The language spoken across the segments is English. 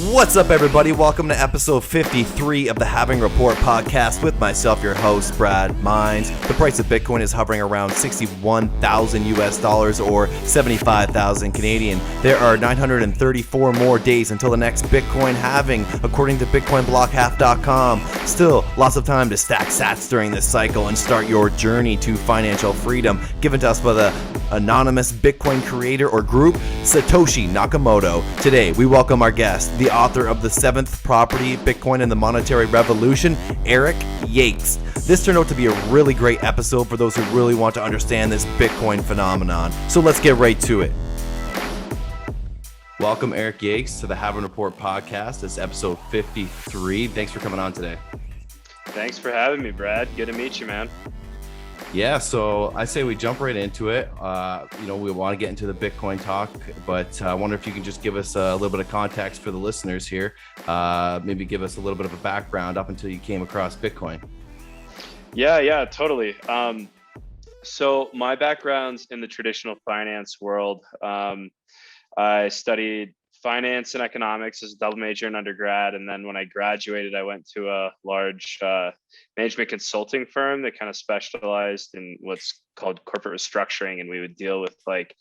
What's up, everybody? Welcome to episode 53 of the Halving Report podcast with myself, your host, Brad Mines. The price of Bitcoin is hovering around 61,000 US dollars or 75,000 Canadian. There are 934 more days until the next Bitcoin halving, according to BitcoinBlockHalf.com. Still, lots of time to stack sats during this cycle and start your journey to financial freedom, given to us by the anonymous Bitcoin creator or group, Satoshi Nakamoto. Today, we welcome our guest, the author of The Seventh Property, Bitcoin and the Monetary Revolution, Erik Yakes. This turned out to be a really great episode for those who really want to understand this Bitcoin phenomenon. So let's get right to it. Welcome, Erik Yakes, to the Halving Report podcast. This is episode 53. Thanks for coming on today. Thanks for having me, Brad. Good to meet you, man. Yeah, so I say we jump right into it. We want to get into the Bitcoin talk, but I wonder if you can just give us a little bit of context for the listeners here. Maybe give us a little bit of a background up until you came across Bitcoin. Yeah, totally. So my background's in the traditional finance world. I studied finance and economics as a double major in undergrad. And then when I graduated, I went to a large management consulting firm that kind of specialized in what's called corporate restructuring. And we would deal with like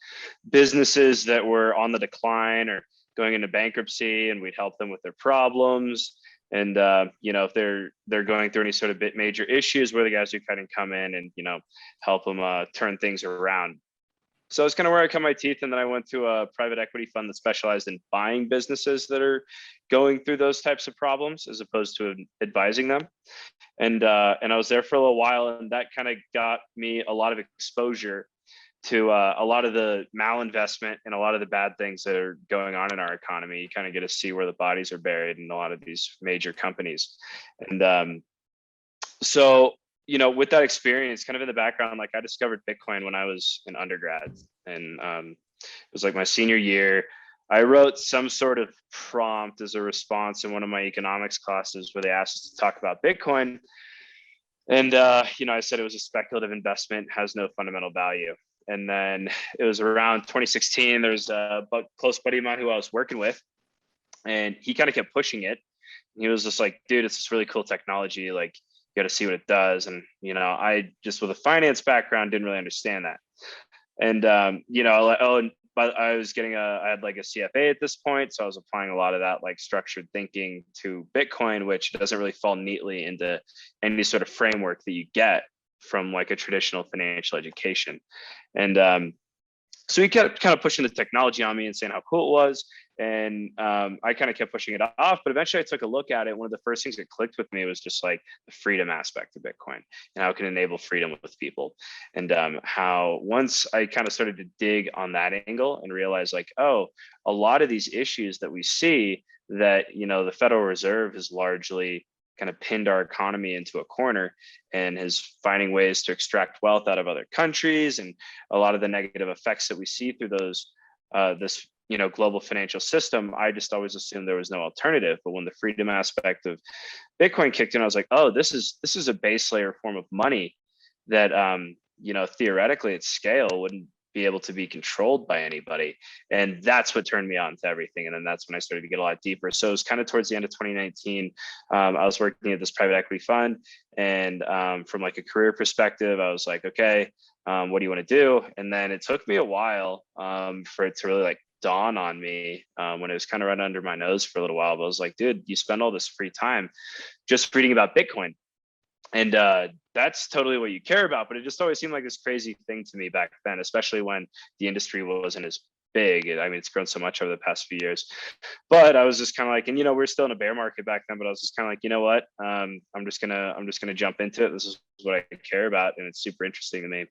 businesses that were on the decline or going into bankruptcy, and we'd help them with their problems. And, if they're going through any sort of major issues, we're the guys who kind of come in and, help them turn things around. So that's kind of where I cut my teeth. And then I went to a private equity fund that specialized in buying businesses that are going through those types of problems as opposed to advising them. And I was there for a little while, and that kind of got me a lot of exposure to a lot of the malinvestment and a lot of the bad things that are going on in our economy. You kind of get to see where the bodies are buried in a lot of these major companies. And with that experience kind of in the background, like I discovered Bitcoin when I was an undergrad, and it was like my senior year. I wrote some sort of prompt as a response in one of my economics classes where they asked us to talk about Bitcoin. And, I said it was a speculative investment, has no fundamental value. And then it was around 2016, there's a close buddy of mine who I was working with, and he kind of kept pushing it. He was just like, dude, it's this really cool technology. Like, got to see what it does. And, I just with a finance background, didn't really understand that. And, but I had like a CFA at this point. So I was applying a lot of that like structured thinking to Bitcoin, which doesn't really fall neatly into any sort of framework that you get from like a traditional financial education. And, so he kept kind of pushing the technology on me and saying how cool it was. And I kind of kept pushing it off, but eventually I took a look at it. One of the first things that clicked with me was just like the freedom aspect of Bitcoin and how it can enable freedom with people. And how once I kind of started to dig on that angle and realize like, oh, a lot of these issues that we see that, the Federal Reserve has largely kind of pinned our economy into a corner and is finding ways to extract wealth out of other countries, and a lot of the negative effects that we see through those this global financial system. I just always assumed there was no alternative. But when the freedom aspect of Bitcoin kicked in, I was like, oh, this is a base layer form of money that theoretically at scale wouldn't be able to be controlled by anybody. And that's what turned me on to everything. And then that's when I started to get a lot deeper. So it was kind of towards the end of 2019. I was working at this private equity fund, and from like a career perspective, I was like, okay, what do you want to do? And then it took me a while for it to really like dawn on me when it was kind of right under my nose for a little while. But I was like, dude, you spend all this free time just reading about Bitcoin. And that's totally what you care about. But it just always seemed like this crazy thing to me back then, especially when the industry wasn't as big. I mean, it's grown so much over the past few years. But I was just kind of like, and we're still in a bear market back then. But I was just kind of like, you know what? I'm just gonna jump into it. This is what I care about, and it's super interesting to me.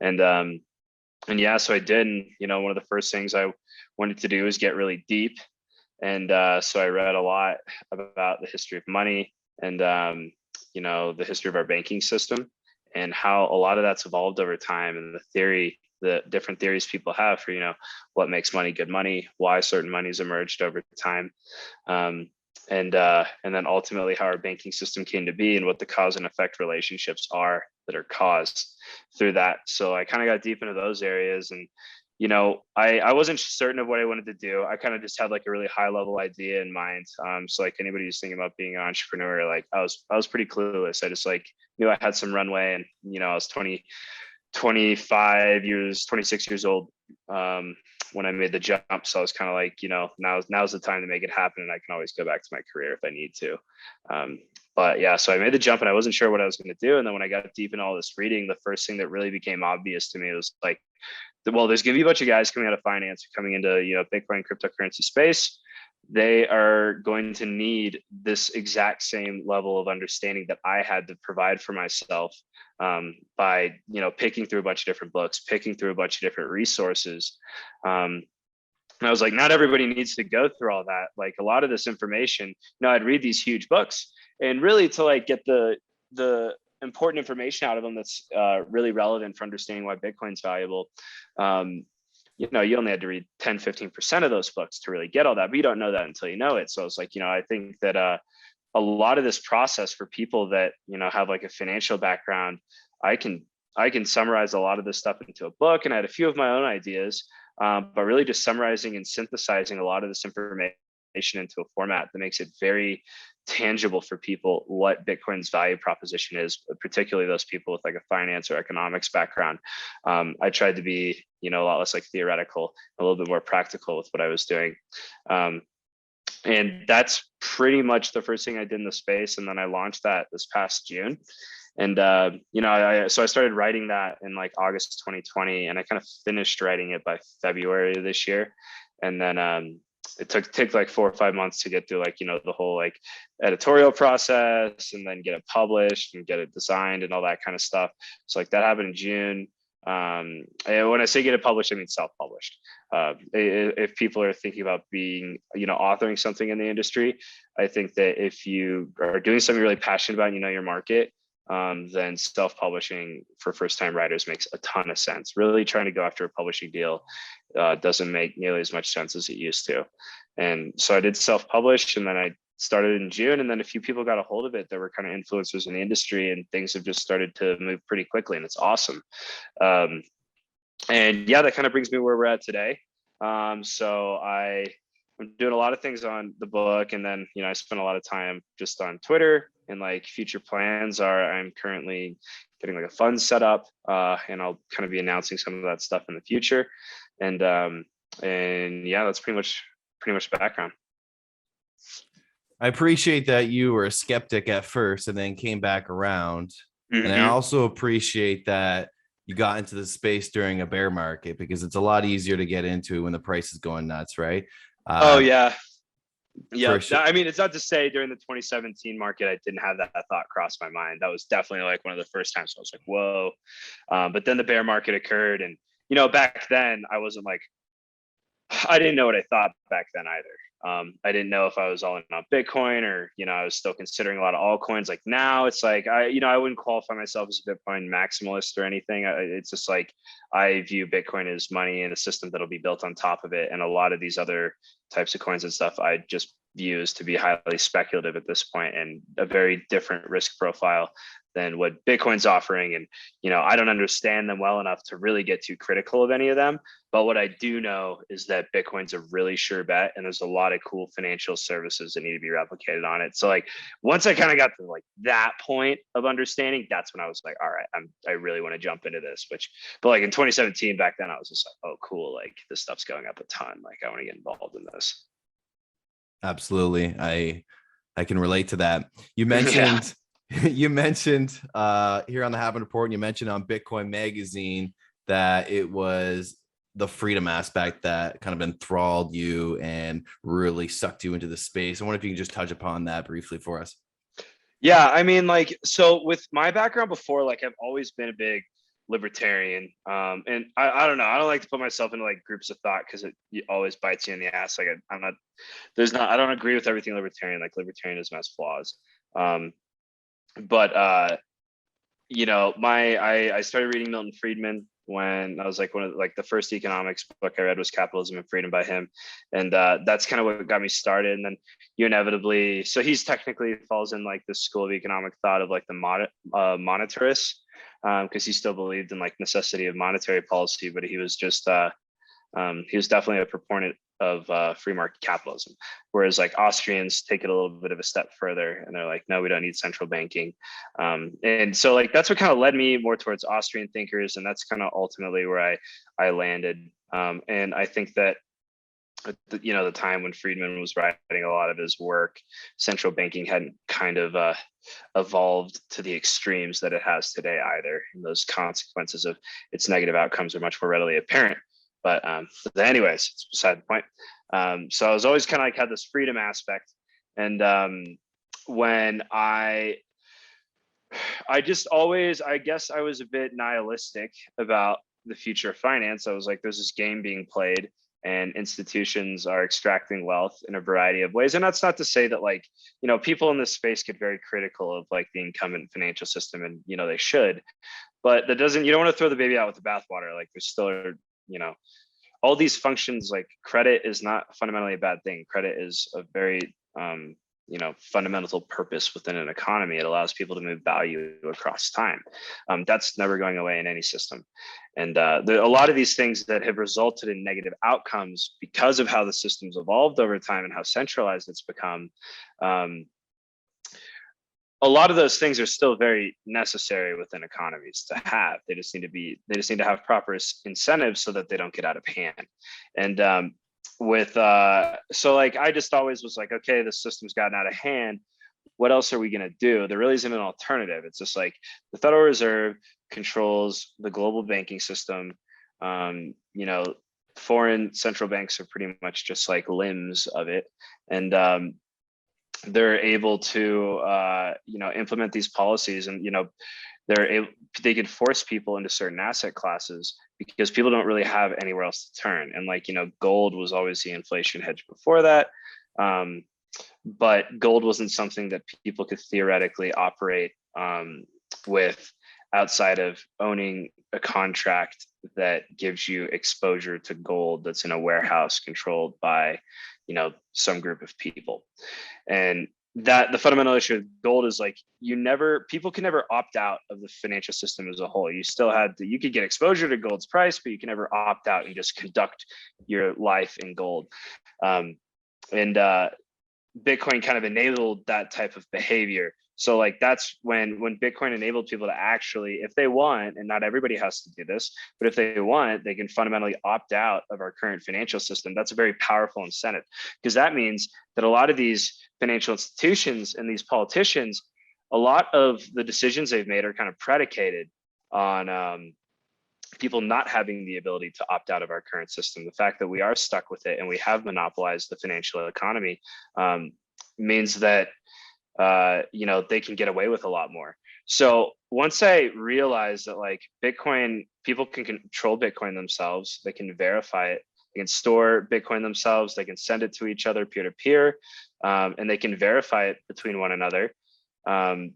And yeah, so I did. And one of the first things I wanted to do was get really deep. And so I read a lot about the history of money and the history of our banking system and how a lot of that's evolved over time, and the different theories people have for, what makes money good money, why certain money's emerged over time. And then ultimately how our banking system came to be and what the cause and effect relationships are that are caused through that. So I kind of got deep into those areas, and I wasn't certain of what I wanted to do. I kind of just had like a really high level idea in mind. So like anybody who's thinking about being an entrepreneur, like I was pretty clueless. I just like knew I had some runway, and I was 26 years old when I made the jump. So I was kind of like, now's the time to make it happen, and I can always go back to my career if I need to. But yeah, so I made the jump, and I wasn't sure what I was going to do. And then when I got deep in all this reading, the first thing that really became obvious to me was like, well, there's going to be a bunch of guys coming out of finance, coming into Bitcoin cryptocurrency space. They are going to need this exact same level of understanding that I had to provide for myself by picking through a bunch of different books, picking through a bunch of different resources. And I was like, not everybody needs to go through all that. Like a lot of this information, I'd read these huge books, and really to like get the important information out of them that's really relevant for understanding why Bitcoin's valuable. You only had to read 10, 15% of those books to really get all that, but you don't know that until you know it. So I was like, I think that a lot of this process for people that, have like a financial background, I can summarize a lot of this stuff into a book, and I had a few of my own ideas, but really just summarizing and synthesizing a lot of this information into a format that makes it very tangible for people what Bitcoin's value proposition is, particularly those people with like a finance or economics background. I tried to be, a lot less like theoretical, a little bit more practical with what I was doing. And that's pretty much the first thing I did in the space. And then I launched that this past June. And, so I started writing that in like August 2020, and I kind of finished writing it by February of this year. And then it took like 4 or 5 months to get through like, the whole like editorial process, and then get it published and get it designed and all that kind of stuff. So like that happened in June. And when I say get it published, I mean self-published. If people are thinking about being, authoring something in the industry, I think that if you are doing something you're really passionate about, your market, then self-publishing for first-time writers makes a ton of sense. Really trying to go after a publishing deal doesn't make nearly as much sense as it used to. And so I did self-publish, and then I started in June, and then a few people got a hold of it that were kind of influencers in the industry, and things have just started to move pretty quickly, and it's awesome. And yeah, that kind of brings me where we're at today. So I'm doing a lot of things on the book, and then I spend a lot of time just on Twitter. And like future plans are, I'm currently getting like a fund set up, and I'll kind of be announcing some of that stuff in the future. And yeah, that's pretty much the background. I appreciate that you were a skeptic at first and then came back around. Mm-hmm. And I also appreciate that you got into the space during a bear market, because it's a lot easier to get into when the price is going nuts, right? Oh yeah. Yeah. Sure. I mean, it's not to say during the 2017 market, I didn't have that thought cross my mind. That was definitely like one of the first times I was like, whoa. But then the bear market occurred, and, back then I wasn't like, I didn't know what I thought back then either. I didn't know if I was all in on Bitcoin, or, I was still considering a lot of altcoins. Like now it's like, I wouldn't qualify myself as a Bitcoin maximalist or anything. It's just like, I view Bitcoin as money and a system that'll be built on top of it. And a lot of these other types of coins and stuff, I just view as to be highly speculative at this point, and a very different risk profile than what Bitcoin's offering. And, I don't understand them well enough to really get too critical of any of them. But what I do know is that Bitcoin's a really sure bet, and there's a lot of cool financial services that need to be replicated on it. So like, once I kind of got to like that point of understanding, that's when I was like, all right, I really want to jump into this. But like in 2017, back then I was just like, oh, cool. Like this stuff's going up a ton. Like I want to get involved in this. Absolutely. I can relate to that. You mentioned, you mentioned here on the Halving Report, and you mentioned on Bitcoin Magazine that it was the freedom aspect that kind of enthralled you and really sucked you into the space. I wonder if you can just touch upon that briefly for us. Yeah, I mean, like, so with my background before, like I've always been a big libertarian, and I don't know, I don't like to put myself into like groups of thought, because it always bites you in the ass. Like I don't agree with everything libertarian. Like libertarianism has flaws, but I started reading Milton Friedman when I was like, one of like the first economics book I read was Capitalism and Freedom by him, and that's kind of what got me started. And then you inevitably, so he's technically falls in like the school of economic thought of like the monetarists, because he still believed in like necessity of monetary policy, but he was just He was definitely a proponent of free market capitalism, whereas like Austrians take it a little bit of a step further, and they're like, no, we don't need central banking. And so like that's what kind of led me more towards Austrian thinkers, and that's kind of ultimately where I landed. And I think that the time when Friedman was writing a lot of his work, central banking hadn't kind of evolved to the extremes that it has today either. And those consequences of its negative outcomes are much more readily apparent. But anyways, it's beside the point. So I was always kind of like had this freedom aspect. And when I just always, I guess I was a bit nihilistic about the future of finance. I was like, there's this game being played and institutions are extracting wealth in a variety of ways. And that's not to say that like, people in this space get very critical of like the incumbent financial system, and, they should, but that doesn't, you don't want to throw the baby out with the bathwater. Like there's still, all these functions, like credit is not fundamentally a bad thing. Credit is a very, fundamental purpose within an economy. It allows people to move value across time. That's never going away in any system. And a lot of these things that have resulted in negative outcomes because of how the system's evolved over time and how centralized it's become, a lot of those things are still very necessary within economies to have. They just need to have proper incentives so that they don't get out of hand. And so like I just always was like, okay, the system's gotten out of hand. What else are we going to do? There really isn't an alternative. It's just like the Federal Reserve controls the global banking system. Foreign central banks are pretty much just like limbs of it. And they're able to implement these policies, and they could force people into certain asset classes because people don't really have anywhere else to turn. And like gold was always the inflation hedge before that, but gold wasn't something that people could theoretically operate with outside of owning a contract that gives you exposure to gold that's in a warehouse controlled by some group of people. And that the fundamental issue of gold is like people can never opt out of the financial system as a whole. You still you could get exposure to gold's price, but you can never opt out and just conduct your life in gold. And Bitcoin kind of enabled that type of behavior. So like that's when Bitcoin enabled people to actually, if they want, and not everybody has to do this, but if they want, they can fundamentally opt out of our current financial system. That's a very powerful incentive, because that means that a lot of these financial institutions and these politicians, a lot of the decisions they've made are kind of predicated on people not having the ability to opt out of our current system. The fact that we are stuck with it and we have monopolized the financial economy means that they can get away with a lot more. So once I realized that like Bitcoin, people can control Bitcoin themselves, they can verify it, they can store Bitcoin themselves, they can send it to each other peer to peer, and they can verify it between one another. And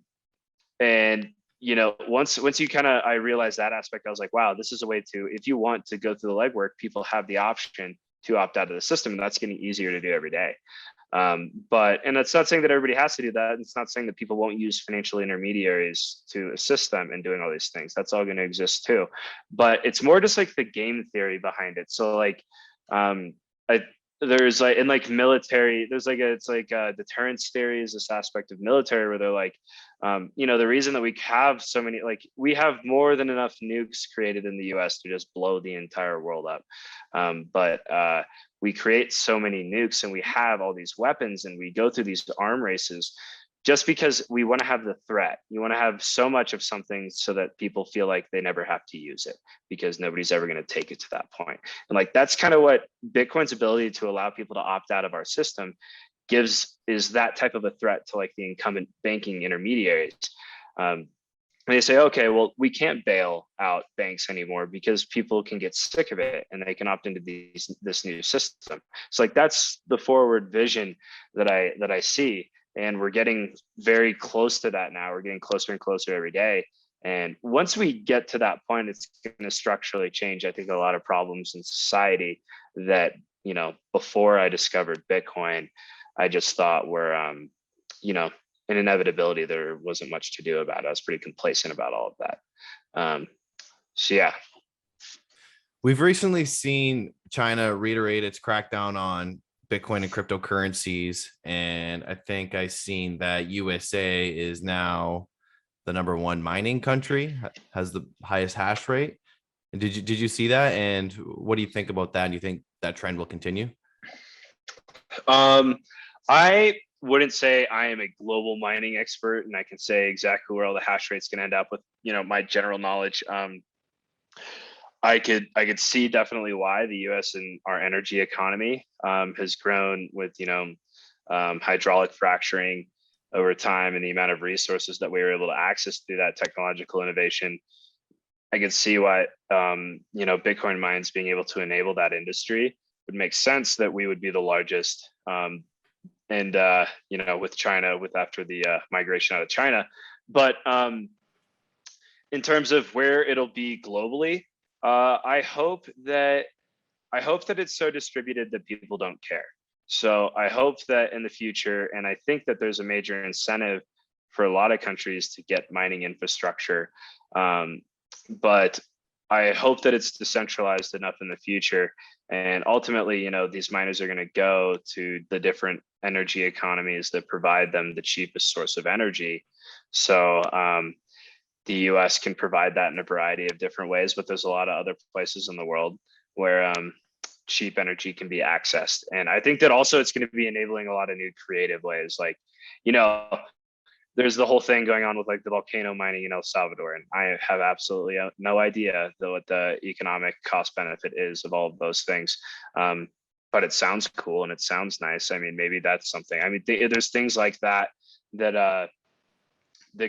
once I realized that aspect, I was like, wow, this is a way to, if you want to go through the legwork, people have the option to opt out of the system, and that's getting easier to do every day. And it's not saying that everybody has to do that. It's not saying that people won't use financial intermediaries to assist them in doing all these things. That's all going to exist too. But it's more just like the game theory behind it. So like, there's like in like military, there's like it's like deterrence theory is this aspect of military where they're like, the reason that we have so many, like we have more than enough nukes created in the US to just blow the entire world up. But we create so many nukes and we have all these weapons and we go through these arm races just because we want to have the threat. You want to have so much of something so that people feel like they never have to use it because nobody's ever going to take it to that point. And like, that's kind of what Bitcoin's ability to allow people to opt out of our system is that type of a threat to like the incumbent banking intermediaries. They say, okay, well, we can't bail out banks anymore because people can get sick of it and they can opt into this new system. So like, that's the forward vision that I see. And we're getting very close to that now. We're getting closer and closer every day. And once we get to that point, it's going to structurally change, I think, a lot of problems in society that, before I discovered Bitcoin, I just thought were, an inevitability. There wasn't much to do about it. I was pretty complacent about all of that. So yeah. We've recently seen China reiterate its crackdown on Bitcoin and cryptocurrencies, and I think I seen that USA is now the number one mining country, has the highest hash rate. And did you see that? And what do you think about that? Do you think that trend will continue? Um, I wouldn't say I am a global mining expert, and I can say exactly where all the hash rates can end up with, my general knowledge. I could see definitely why the U.S. and our energy economy has grown with hydraulic fracturing over time, and the amount of resources that we were able to access through that technological innovation. I could see why Bitcoin mines being able to enable that industry would make sense that we would be the largest. And with China, with after the migration out of China, but in terms of where it'll be globally, I hope that it's so distributed that people don't care. So I hope that in the future, and I think that there's a major incentive for a lot of countries to get mining infrastructure, but I hope that it's decentralized enough in the future. And ultimately, these miners are going to go to the different energy economies that provide them the cheapest source of energy. So the US can provide that in a variety of different ways, but there's a lot of other places in the world where cheap energy can be accessed. And I think that also it's going to be enabling a lot of new creative ways. Like, there's the whole thing going on with like the volcano mining in El Salvador. And I have absolutely no idea what the economic cost benefit is of all of those things. But it sounds cool and it sounds nice. I mean, maybe that's something. I mean, there's things like that that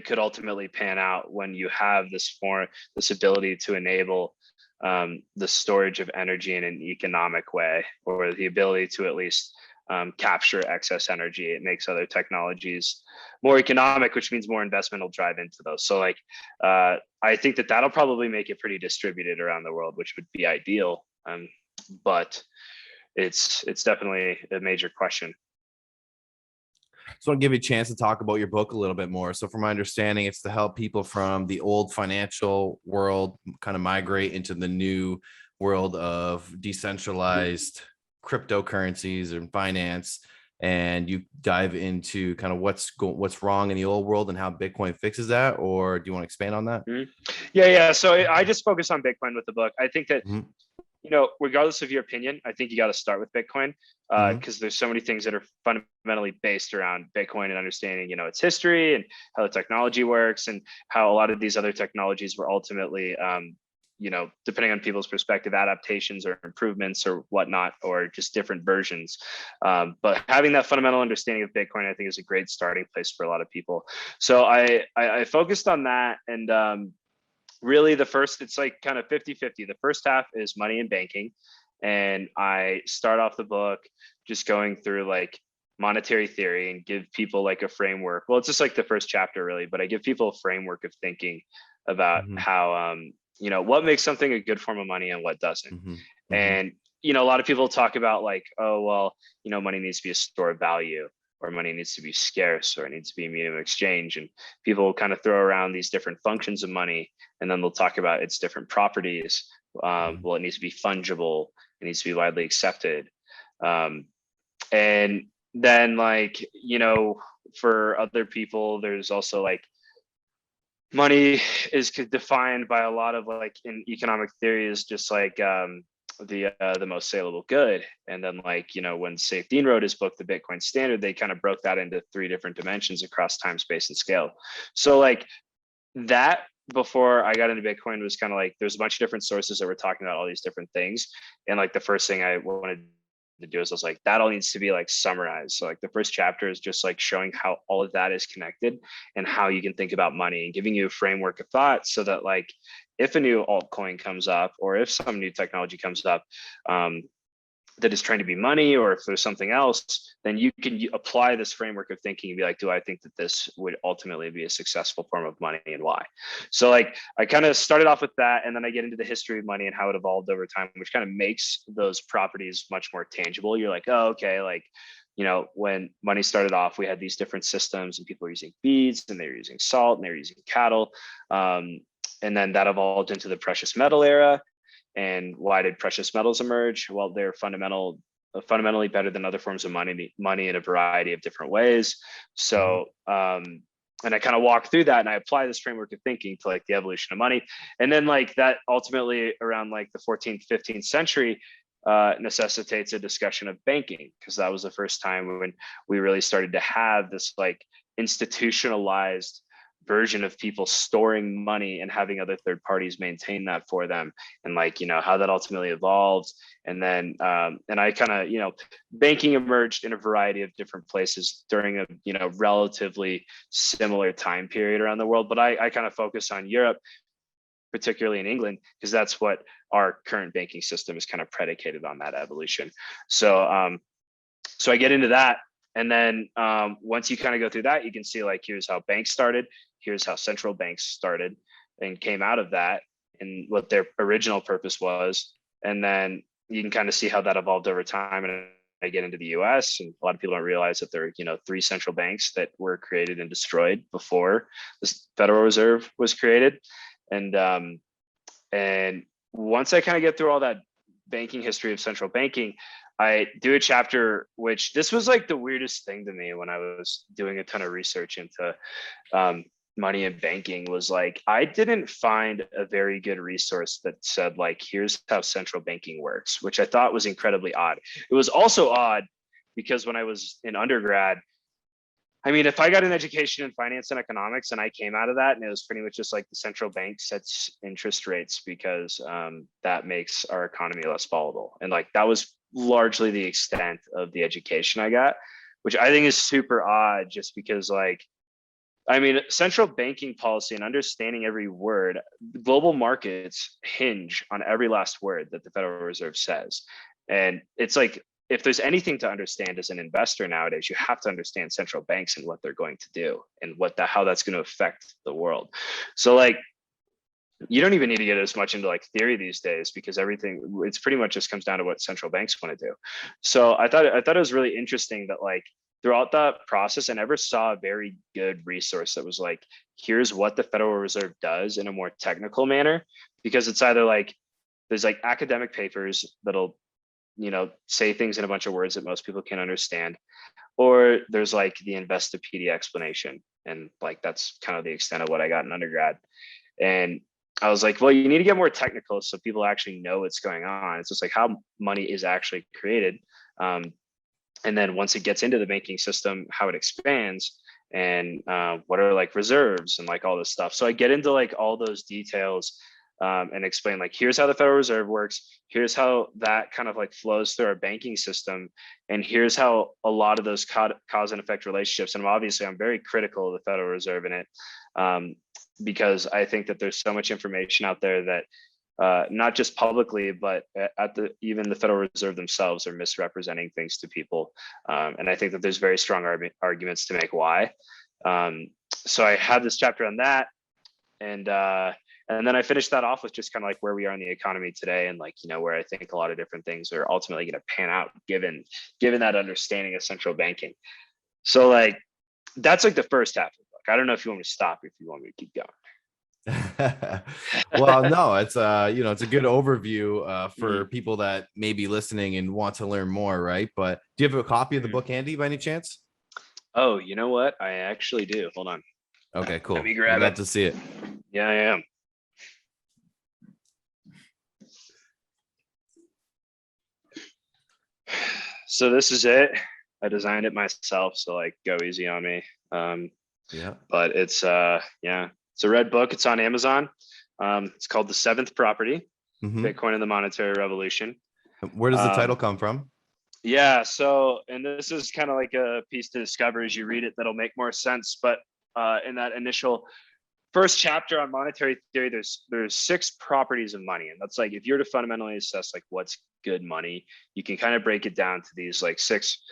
could ultimately pan out when you have this ability to enable the storage of energy in an economic way, or the ability to at least capture excess energy. It makes other technologies more economic, which means more investment will drive into those. So I think that that'll probably make it pretty distributed around the world, which would be ideal. But it's definitely a major question. So I'll give you a chance to talk about your book a little bit more. So from my understanding, it's to help people from the old financial world kind of migrate into the new world of decentralized cryptocurrencies and finance. And you dive into kind of what's wrong in the old world and how Bitcoin fixes that, or do you want to expand on that? Yeah. So I just focus on Bitcoin with the book. I think that Mhm. regardless of your opinion, I think you got to start with Bitcoin because there's so many things that are fundamentally based around Bitcoin and understanding, its history and how the technology works and how a lot of these other technologies were ultimately, depending on people's perspective, adaptations or improvements or whatnot, or just different versions. But having that fundamental understanding of Bitcoin, I think, is a great starting place for a lot of people. So I focused on that, and really it's like kind of 50-50. The first half is money and banking. And I start off the book just going through like monetary theory and give people like a framework. Well, it's just like the first chapter really, but I give people a framework of thinking about how, what makes something a good form of money and what doesn't. And, a lot of people talk about like, oh, well, money needs to be a store of value, or money needs to be scarce, or it needs to be a medium of exchange. And people kind of throw around these different functions of money, and then they'll talk about its different properties. Well, it needs to be fungible. It needs to be widely accepted. And then for other people, there's also like money is defined by a lot of like in economic theory is just like the most saleable good. And then when Saif Dean wrote his book, The Bitcoin Standard, they kind of broke that into 3 different dimensions across time, space, and scale. So that before I got into Bitcoin was kind of like there's a bunch of different sources that were talking about all these different things. And the first thing I wanted to do is I was like, that all needs to be summarized. So the first chapter is just showing how all of that is connected and how you can think about money and giving you a framework of thought so that if a new altcoin comes up or if some new technology comes up that is trying to be money, or if there's something else, then you can apply this framework of thinking and be like, do I think that this would ultimately be a successful form of money and why? So I kind of started off with that, and then I get into the history of money and how it evolved over time, which kind of makes those properties much more tangible. You're like, oh, okay, when money started off, we had these different systems and people were using beads and they were using salt and they were using cattle. And then that evolved into the precious metal era. And why did precious metals emerge? Well, they're fundamentally better than other forms of money in a variety of different ways. So, and I kind of walk through that, and I apply this framework of thinking to like the evolution of money. And then like that ultimately around like the 14th, 15th century necessitates a discussion of banking, because that was the first time when we really started to have this like institutionalized version of people storing money and having other third parties maintain that for them, and like, you know, how that ultimately evolved. And then and I kind of, you know, banking emerged in a variety of different places during a, you know, relatively similar time period around the world, but I kind of focus on Europe, particularly in England, because that's what our current banking system is kind of predicated on, that evolution. So so I get into that, and then once you kind of go through that, you can see like, here's how banks started, here's how central banks started and came out of that, and what their original purpose was. And then you can kind of see how that evolved over time. And I get into the US, and a lot of people don't realize that there are, you know, 3 central banks that were created and destroyed before the Federal Reserve was created. And once I kind of get through all that banking history of central banking, I do a chapter, which this was like the weirdest thing to me when I was doing a ton of research into money and banking, was like, I didn't find a very good resource that said like, here's how central banking works, which I thought was incredibly odd. It was also odd because when I was in undergrad, I mean, if I got an education in finance and economics and I came out of that and it was pretty much just like the central bank sets interest rates because that makes our economy less volatile. And like, that was largely the extent of the education I got, which I think is super odd, just because like, I mean, central banking policy and understanding every word, global markets hinge on every last word that the Federal Reserve says. And it's like, if there's anything to understand as an investor nowadays, you have to understand central banks and what they're going to do and how that's going to affect the world. So like, you don't even need to get as much into like theory these days, because everything, it's pretty much just comes down to what central banks want to do. So I thought it was really interesting that like, throughout that process, I never saw a very good resource that was like, here's what the Federal Reserve does in a more technical manner. Because it's either like, there's like academic papers that'll, you know, say things in a bunch of words that most people can understand, or there's like the Investopedia explanation. And like, that's kind of the extent of what I got in undergrad. And I was like, well, you need to get more technical so people actually know what's going on. It's just like how money is actually created. And then once it gets into the banking system, how it expands, and what are like reserves and like all this stuff. So I get into like all those details and explain like, here's how the Federal Reserve works. Here's how that kind of like flows through our banking system. And here's how a lot of those cause and effect relationships. And obviously I'm very critical of the Federal Reserve in it, because I think that there's so much information out there that not just publicly, but even the Federal Reserve themselves are misrepresenting things to people. And I think that there's very strong arguments to make why. So I had this chapter on that. And then I finished that off with just kind of like where we are in the economy today, and like, you know, where I think a lot of different things are ultimately going to pan out given that understanding of central banking. So like, that's like the first half of the book. I don't know if you want me to stop, if you want me to keep going. Well, no, it's you know, it's a good overview for people that may be listening and want to learn more, right? But do you have a copy of the book handy by any chance? Oh, you know what? I actually do. Hold on. Okay, cool. Let me grab Glad it. to see it. Yeah, I am. So this is it. I designed it myself, so like, go easy on me. Yeah. But it's yeah, it's a red book. It's on Amazon. It's called The Seventh Property, Bitcoin and the Monetary Revolution. Where does the title come from? Yeah, so, and this is kind of like a piece to discover as you read it that'll make more sense. But in that initial first chapter on monetary theory, there's 6 properties of money. And that's like, if you're to fundamentally assess like what's good money, you can kind of break it down to these like 6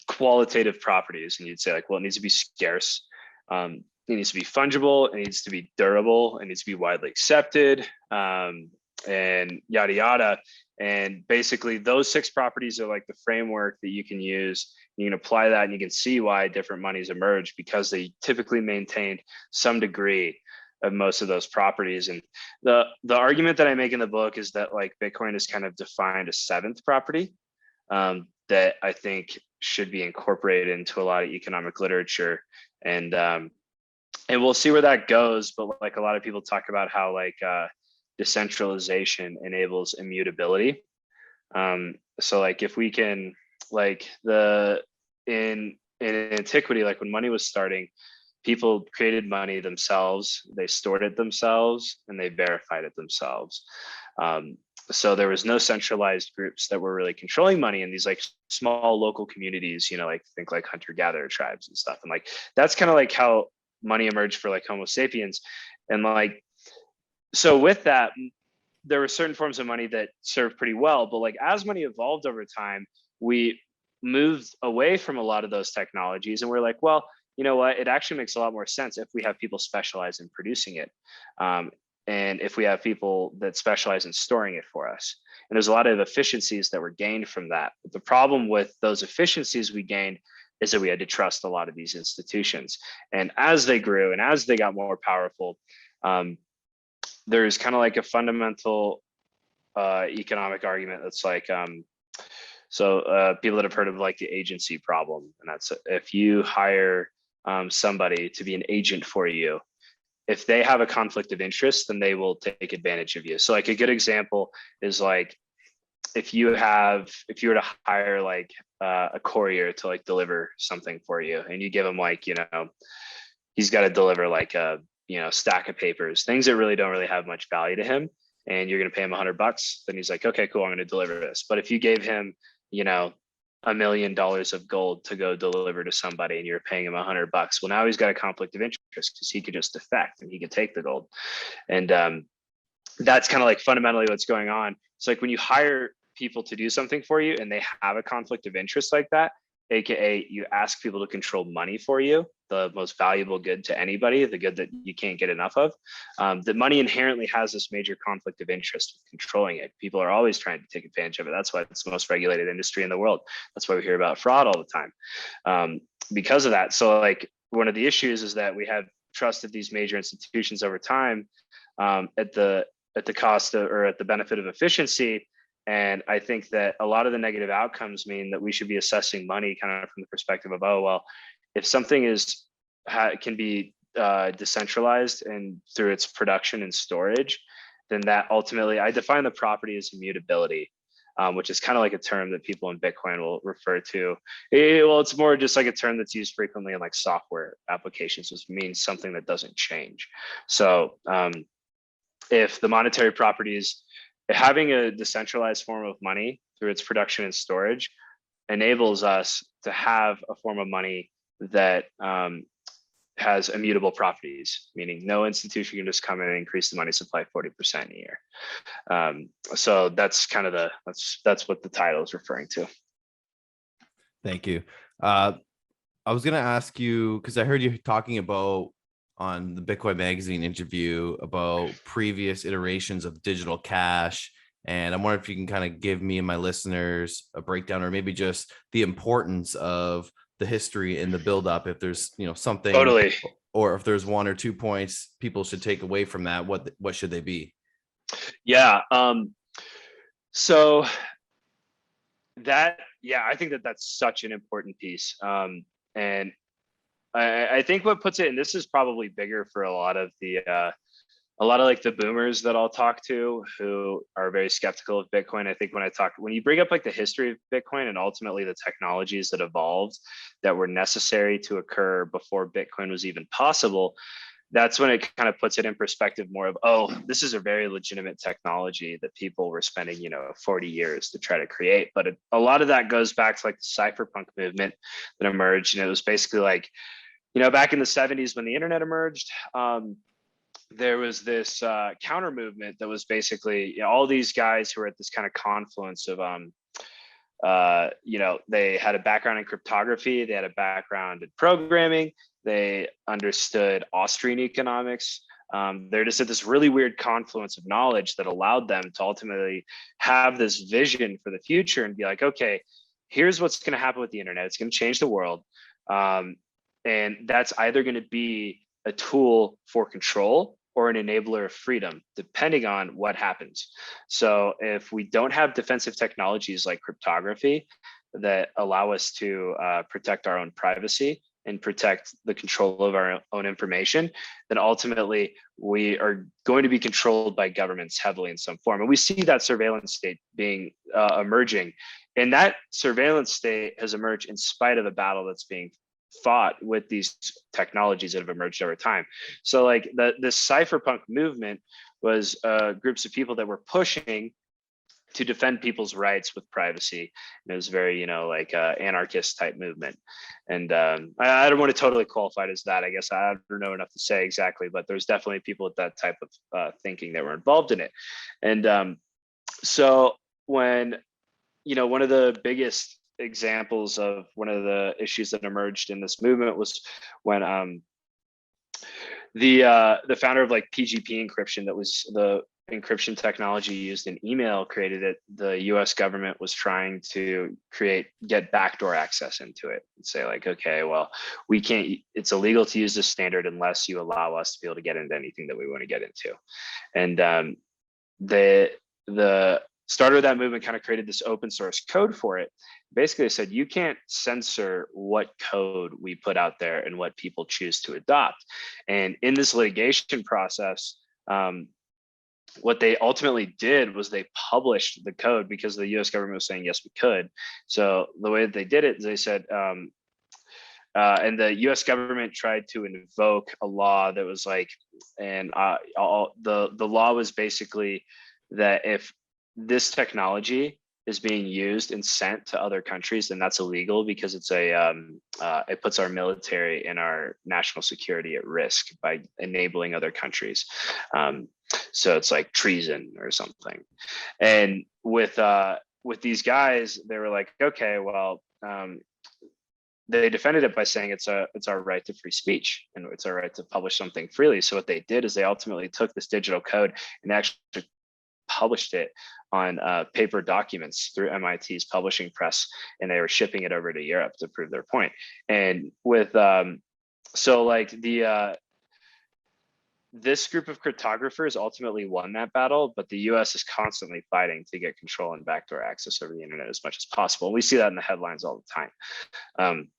qualitative properties. And you'd say like, well, it needs to be scarce. It needs to be fungible. It needs to be durable. It needs to be widely accepted, and yada, yada. And basically those 6 properties are like the framework that you can use. You can apply that and you can see why different monies emerge, because they typically maintained some degree of most of those properties. And the argument that I make in the book is that like Bitcoin is kind of defined a seventh property that I think should be incorporated into a lot of economic literature. And we'll see where that goes. But like a lot of people talk about how like decentralization enables immutability. So like if we can, like in antiquity, like when money was starting, people created money themselves, they stored it themselves, and they verified it themselves. So there was no centralized groups that were really controlling money in these like small local communities, you know, like think like hunter-gatherer tribes and stuff. And like that's kind of like how money emerged for like Homo sapiens. And like, so with that, there were certain forms of money that served pretty well, but like as money evolved over time, we moved away from a lot of those technologies, and we're like, well, you know what, it actually makes a lot more sense if we have people specialize in producing it, and if we have people that specialize in storing it for us. And there's a lot of efficiencies that were gained from that. But the problem with those efficiencies we gained is that we had to trust a lot of these institutions, and as they grew and as they got more powerful, there's kind of like a fundamental economic argument that's like, people that have heard of like the agency problem, and that's if you hire somebody to be an agent for you, if they have a conflict of interest, then they will take advantage of you. So like a good example is like if you were to hire like a courier to like deliver something for you, and you give him like, you know, he's got to deliver like a, you know, stack of papers, things that really don't really have much value to him, and you're going to pay him $100, then he's like, okay, cool, I'm going to deliver this. But if you gave him, you know, $1 million of gold to go deliver to somebody and you're paying him $100, well, now he's got a conflict of interest because he could just defect and he could take the gold. And that's kind of like fundamentally what's going on. It's like when you hire people to do something for you and they have a conflict of interest like that, AKA you ask people to control money for you, the most valuable good to anybody, the good that you can't get enough of. The money inherently has this major conflict of interest with controlling it. People are always trying to take advantage of it. That's why it's the most regulated industry in the world. That's why we hear about fraud all the time because of that. So like one of the issues is that we have trusted these major institutions over time at the cost of, or at the benefit of efficiency. And I think that a lot of the negative outcomes mean that we should be assessing money kind of from the perspective of, oh, well, if something can be decentralized and through its production and storage, then that ultimately, I define the property as immutability, which is kind of like a term that people in Bitcoin will refer to. It's more just like a term that's used frequently in like software applications, which means something that doesn't change. So if the monetary properties, having a decentralized form of money through its production and storage enables us to have a form of money that has immutable properties, meaning no institution can just come in and increase the money supply 40% a year. So that's kind of that's what the title is referring to. Thank you. I was going to ask you, because I heard you talking about on the Bitcoin Magazine interview about previous iterations of digital cash. And I'm wondering if you can kind of give me and my listeners a breakdown, or maybe just the importance of the history and the buildup. If there's, you know, something Totally, or if there's 1 or 2 points people should take away from that, what should they be? Yeah. So that, yeah, I think that's such an important piece. And I think what puts it, and this is probably bigger for a lot of like the boomers that I'll talk to who are very skeptical of Bitcoin. I think when you bring up like the history of Bitcoin and ultimately the technologies that evolved that were necessary to occur before Bitcoin was even possible, that's when it kind of puts it in perspective more of, oh, this is a very legitimate technology that people were spending, 40 years to try to create. But a lot of that goes back to like the cypherpunk movement that emerged. And it was basically like, back in the 70s when the internet emerged, there was this counter movement that was basically all these guys who were at this kind of confluence of, they had a background in cryptography, they had a background in programming, they understood Austrian economics. They're just at this really weird confluence of knowledge that allowed them to ultimately have this vision for the future and be like, okay, here's what's going to happen with the internet. It's going to change the world. And that's either going to be a tool for control or an enabler of freedom, depending on what happens. So if we don't have defensive technologies like cryptography that allow us to protect our own privacy and protect the control of our own information, then ultimately we are going to be controlled by governments heavily in some form. And we see that surveillance state being emerging. And that surveillance state has emerged in spite of a battle that's being fought with these technologies that have emerged over time. So like this cypherpunk movement was groups of people that were pushing to defend people's rights with privacy. And it was very, like anarchist type movement. And I don't want to totally qualify it as that. I guess I don't know enough to say exactly, but there's definitely people with that type of thinking that were involved in it. And so when, one of the biggest examples of one of the issues that emerged in this movement was when the founder of like PGP encryption, that was the encryption technology used in email, created it. The US government was trying to get backdoor access into it and say like, okay, well, we can't, it's illegal to use this standard unless you allow us to be able to get into anything that we want to get into. And the starter of that movement kind of created this open source code for it. Basically, said you can't censor what code we put out there and what people choose to adopt. And in this litigation process, what they ultimately did was they published the code because the US government was saying, yes, we could. So the way that they did it is they said, and the US government tried to invoke a law that was like, and the law was basically that if this technology is being used and sent to other countries, then that's illegal because it's it puts our military and our national security at risk by enabling other countries. So it's like treason or something. And with these guys, they were like, okay, well, they defended it by saying it's our right to free speech and it's our right to publish something freely. So what they did is they ultimately took this digital code and actually published it on paper documents through MIT's publishing press, and they were shipping it over to Europe to prove their point. And with so like this group of cryptographers ultimately won that battle, but the US is constantly fighting to get control and backdoor access over the internet as much as possible. And we see that in the headlines all the time.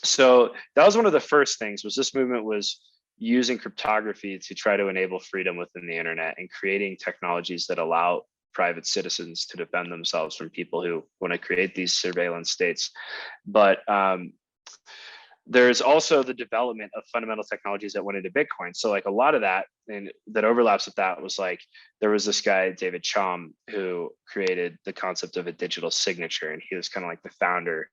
So that was one of the first things, was this movement was using cryptography to try to enable freedom within the internet and creating technologies that allow private citizens to defend themselves from people who want to create these surveillance states. But there's also the development of fundamental technologies that went into Bitcoin. So like a lot of that, and that overlaps with that, was like, there was this guy, David Chaum, who created the concept of a digital signature. And he was kind of like the founder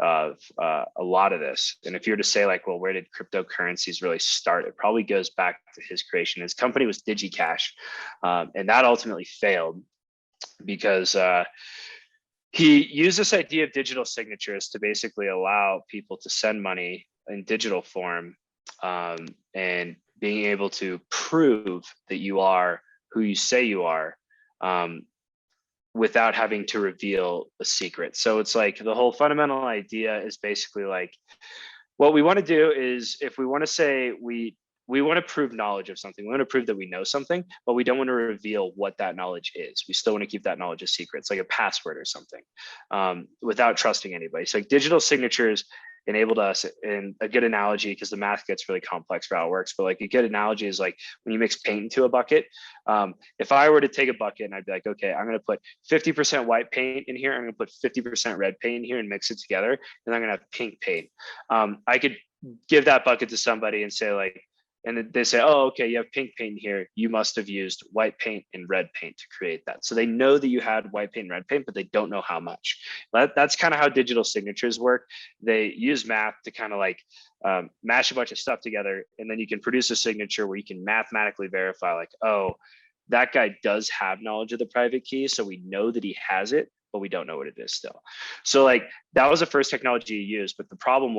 of a lot of this. And if you were to say like, well, where did cryptocurrencies really start? It probably goes back to his creation. His company was DigiCash. And that ultimately failed because he used this idea of digital signatures to basically allow people to send money in digital form, and being able to prove that you are who you say you are, without having to reveal a secret. So it's like the whole fundamental idea is basically like, what we want to do is, if we want to say we want to prove knowledge of something, we want to prove that we know something, but we don't want to reveal what that knowledge is. We still want to keep that knowledge a secret. It's like a password or something, without trusting anybody. So like digital signatures enabled us, in a good analogy, because the math gets really complex for how it works, but like a good analogy is like when you mix paint into a bucket. If I were to take a bucket and I'd be like, okay, I'm going to put 50% white paint in here, I'm going to put 50% red paint in here and mix it together, and I'm going to have pink paint. I could give that bucket to somebody and say like, and they say, oh, okay, you have pink paint here. You must have used white paint and red paint to create that. So they know that you had white paint and red paint, but they don't know how much. That's kind of how digital signatures work. They use math to kind of like mash a bunch of stuff together. And then you can produce a signature where you can mathematically verify like, oh, that guy does have knowledge of the private key. So we know that he has it, but we don't know what it is still. So like that was the first technology he used. But the problem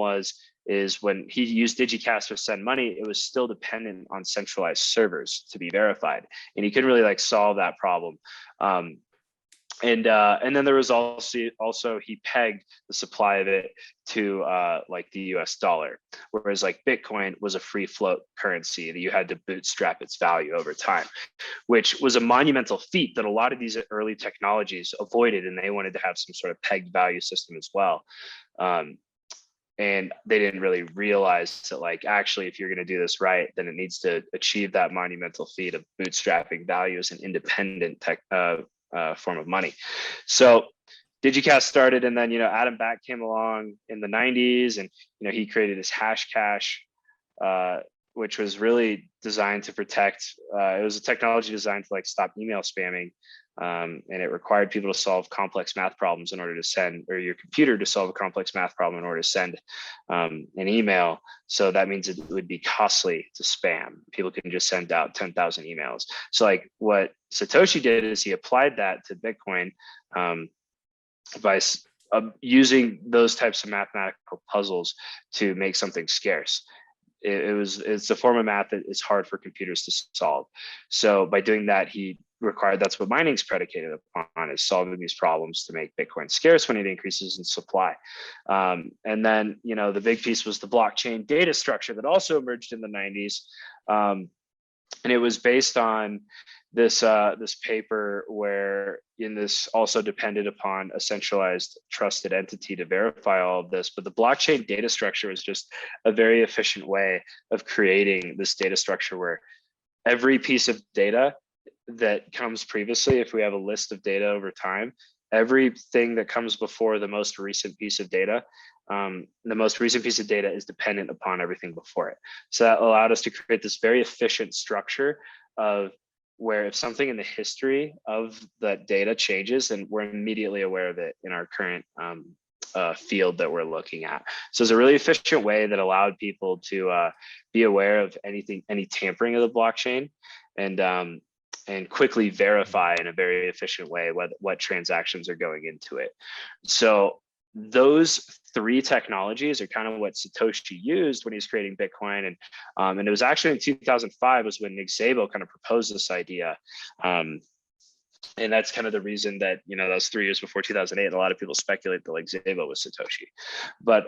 is when he used DigiCash to send money, it was still dependent on centralized servers to be verified. And he couldn't really like solve that problem. And then there was also he pegged the supply of it to like the US dollar, whereas like Bitcoin was a free float currency that you had to bootstrap its value over time, which was a monumental feat that a lot of these early technologies avoided, and they wanted to have some sort of pegged value system as well. And they didn't really realize that, like, actually, if you're going to do this right, then it needs to achieve that monumental feat of bootstrapping value as an independent form of money. So DigiCash started, and then Adam Back came along in the 90s, and he created this Hashcash, which was really designed to protect. It was a technology designed to like stop email spamming. And it required people to solve complex math problems in order to send, or your computer to solve a complex math problem in order to send an email. So that means it would be costly to spam. People can just send out 10,000 emails. So like what Satoshi did is he applied that to Bitcoin by using those types of mathematical puzzles to make something scarce. It's a form of math that is hard for computers to solve. So by doing that, he required, that's what mining is predicated upon, is solving these problems to make Bitcoin scarce when it increases in supply. And then, the big piece was the blockchain data structure that also emerged in the 90s. And it was based on this paper where this also depended upon a centralized trusted entity to verify all of this. But the blockchain data structure was just a very efficient way of creating this data structure where every piece of data that comes previously, if we have a list of data over time, everything that comes before the most recent piece of data, the most recent piece of data is dependent upon everything before it. So that allowed us to create this very efficient structure of where if something in the history of that data changes, then we're immediately aware of it in our current field that we're looking at. So it's a really efficient way that allowed people to be aware of any tampering of the blockchain, and quickly verify in a very efficient way what transactions are going into it. So those three technologies are kind of what Satoshi used when he was creating Bitcoin. And it was actually in 2005 was when Nick Szabo kind of proposed this idea. And that's kind of the reason that, that was 3 years before 2008. A lot of people speculate that like Szabo was Satoshi. But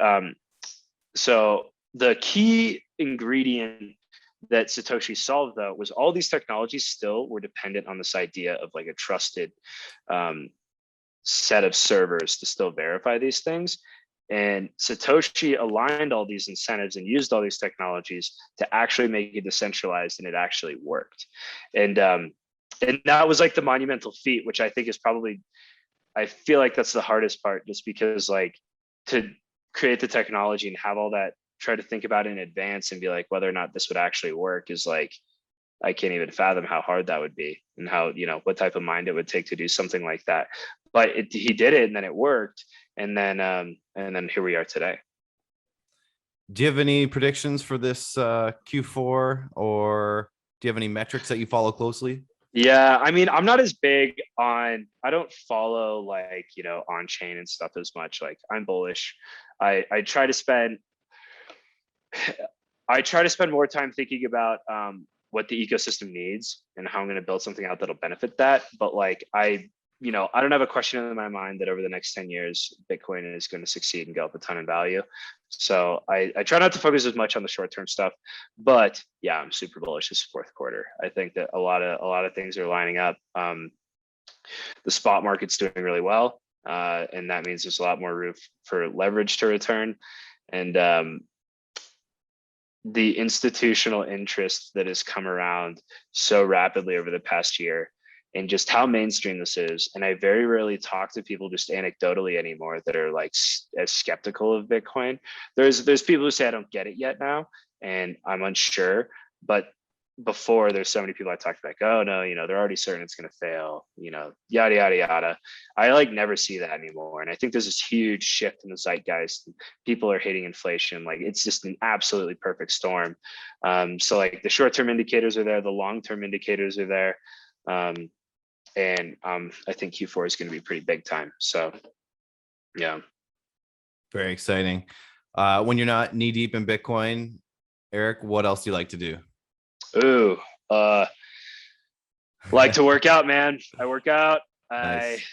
so the key ingredient that Satoshi solved, though, was all these technologies still were dependent on this idea of like a trusted set of servers to still verify these things. And Satoshi aligned all these incentives and used all these technologies to actually make it decentralized, and it actually worked. And that was like the monumental feat, which I think is probably, I feel like that's the hardest part, just because like to create the technology and have all that, try to think about it in advance and be like whether or not this would actually work is like, I can't even fathom how hard that would be, and how, what type of mind it would take to do something like that. But he did it, and then it worked, and then here we are today. Do you have any predictions for this Q4, or do you have any metrics that you follow closely? Yeah, I mean, I'm not as big on, I don't follow like, on chain and stuff as much. Like I'm bullish. I try to spend more time thinking about what the ecosystem needs and how I'm going to build something out that'll benefit that. But like, I don't have a question in my mind that over the next 10 years, Bitcoin is going to succeed and go up a ton in value. So I try not to focus as much on the short-term stuff, but yeah, I'm super bullish this fourth quarter. I think that a lot of things are lining up. The spot market's doing really well. And that means there's a lot more room for leverage to return. And the institutional interest that has come around so rapidly over the past year, and just how mainstream this is. And I very rarely talk to people just anecdotally anymore that are like as skeptical of Bitcoin. There's people who say, I don't get it yet now, and I'm unsure. But before, there's so many people I talked to like, oh no, they're already certain it's going to fail, yada, yada, yada. I like never see that anymore. And I think there's this huge shift in the zeitgeist. People are hating inflation. Like it's just an absolutely perfect storm. So like the short-term indicators are there, the long-term indicators are there. And I think Q4 is going to be pretty big time. So, yeah. Very exciting. When you're not knee deep in Bitcoin, Erik, what else do you like to do? Ooh, like to work out, man. I work out. Nice.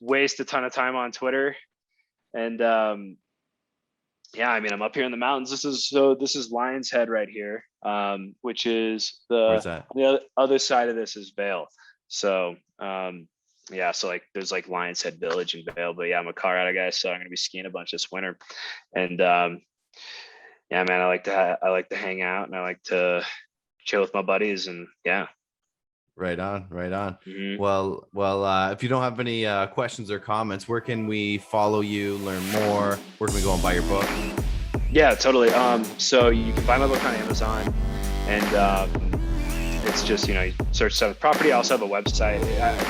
waste a ton of time on Twitter. And yeah, I mean, I'm up here in the mountains. This is Lion's Head right here, which is Where's that? the other side of this is Vale. So yeah, so like there's like Lion's Head Village in Vale, but yeah, I'm a Colorado guy, so I'm gonna be skiing a bunch this winter. And yeah, man, I like to hang out and I like to chill with my buddies, and yeah. Right on. Mhm. Well, if you don't have any questions or comments, where can we follow you, learn more? Where can we go and buy your book? Yeah, totally. So you can buy my book on Amazon, and it's just, you search Seventh Property. I also have a website.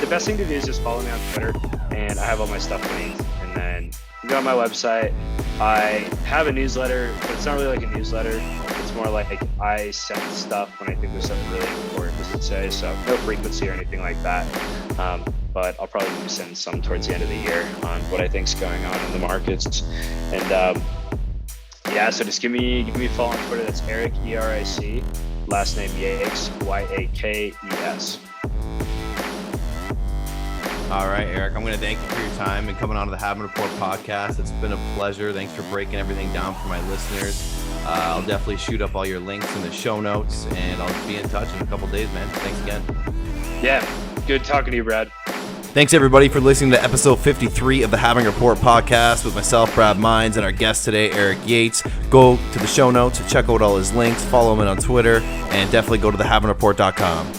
The best thing to do is just follow me on Twitter, and I have all my stuff linked. And then you go on my website. I have a newsletter, but it's not really like a newsletter. It's more like I send stuff when I think there's something really important to say. So no frequency or anything like that. But I'll probably be sending some towards the end of the year on what I think's going on in the markets. And yeah, so just give me a follow on Twitter. That's Erik, ERIC, last name Yakes, YAKES. All right, Erik, I'm going to thank you for your time and coming on to the Halving Report podcast. It's been a pleasure. Thanks for breaking everything down for my listeners. I'll definitely shoot up all your links in the show notes, and I'll be in touch in a couple days, man. Thanks again. Yeah, good talking to you, Brad. Thanks, everybody, for listening to episode 53 of the Halving Report podcast with myself, Brad Mines, and our guest today, Erik Yakes. Go to the show notes, check out all his links, follow him on Twitter, and definitely go to thehalvingreport.com.